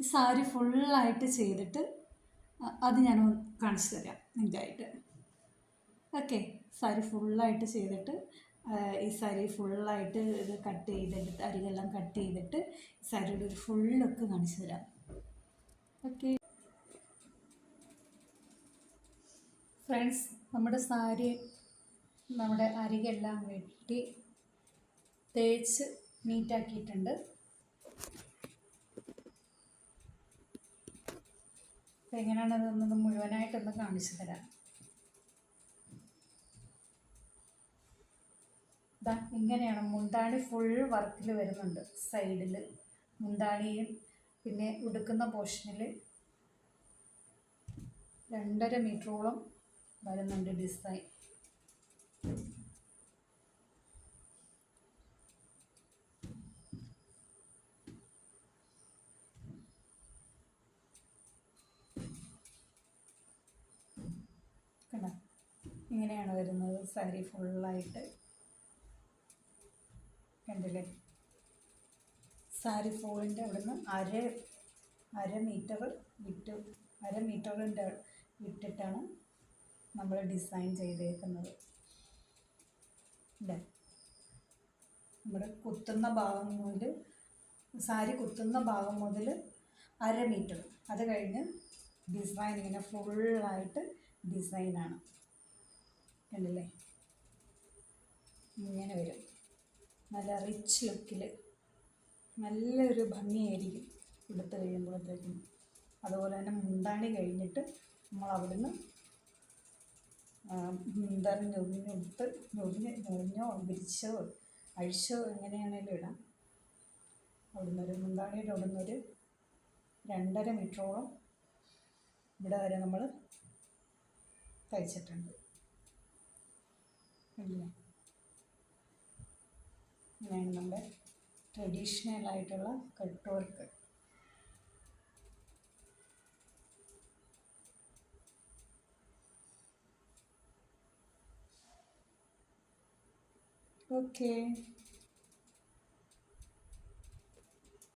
ഈ സാരി ഫുള്ളായിട്ട് ചെയ്തിട്ട് അത് ഞാൻ കാണിച്ചു തരാം നിങ്ങൾക്കായിട്ട്. ഓക്കെ, സാരി ഫുള്ളായിട്ട് ചെയ്തിട്ട് ഈ സാരി ഫുള്ളായിട്ട് ഇത് കട്ട് ചെയ്തെടുത്ത് അരികെല്ലാം കട്ട് ചെയ്തിട്ട് സാരിയുടെ ഒരു ഫുൾ ലുക്ക് കാണിച്ചു തരാം. ഓക്കെ ഫ്രണ്ട്സ്, നമ്മുടെ സാരി നമ്മുടെ അരികെല്ലാം വെട്ടി തേച്ച് നീറ്റാക്കിയിട്ടുണ്ട്. അപ്പോൾ എങ്ങനെയാണ് അതൊന്നത് മുഴുവനായിട്ടൊന്ന് കാണിച്ചു തരാം. ഇതാ ഇങ്ങനെയാണ് മുന്താണി ഫുൾ വർക്കിൽ വരുന്നുണ്ട്. സൈഡിൽ മുന്താണിയും പിന്നെ ഉടുക്കുന്ന പോർഷനിൽ 2.5 മീറ്ററോളം വരുന്നുണ്ട് ഡിസൈൻ. കണ്ടോ, ഇങ്ങനെയാണ് വരുന്നത് സാരി ഫുള്ളായിട്ട്. കണ്ടില്ലേ, സാരി ഫോളിൻ്റെ അവിടുന്ന് അര മീറ്ററിൻ്റെ വിട്ടിട്ടാണ് നമ്മൾ ഡിസൈൻ ചെയ്തേക്കുന്നത്. അല്ലേ, നമ്മുടെ കുത്തുന്ന ഭാഗം മുതൽ സാരി കുത്തുന്ന ഭാഗം മുതൽ അര മീറ്റർ, അത് കഴിഞ്ഞ് ഡിസൈൻ ഇങ്ങനെ ഫുള്ളായിട്ട് ഡിസൈനാണ്. കണ്ടില്ലേ, ഇങ്ങനെ വരും. നല്ല റിച്ച് ലുക്കിൽ നല്ലൊരു ഭംഗിയായിരിക്കും എടുത്ത് കഴിയുമ്പോഴത്തേക്കും. അതുപോലെ തന്നെ മുന്താണി കഴിഞ്ഞിട്ട് നമ്മൾ അവിടുന്ന് മുന്താണി ഞൊറിഞ്ഞോ വിരിച്ചോ അഴിച്ചോ എങ്ങനെയാണേലും ഇടാം. അവിടുന്നൊരു മുന്താണിയുടെ അവിടുന്നൊരു 2.5 മീറ്ററോളം ഇവിടെ വരെ നമ്മൾ തയ്ച്ചിട്ടുണ്ട്. അല്ലേ, ഇങ്ങനെയാണ് നമ്മുടെ ട്രഡീഷണൽ ആയിട്ടുള്ള കട്ട് വർക്ക്. ഓക്കെ.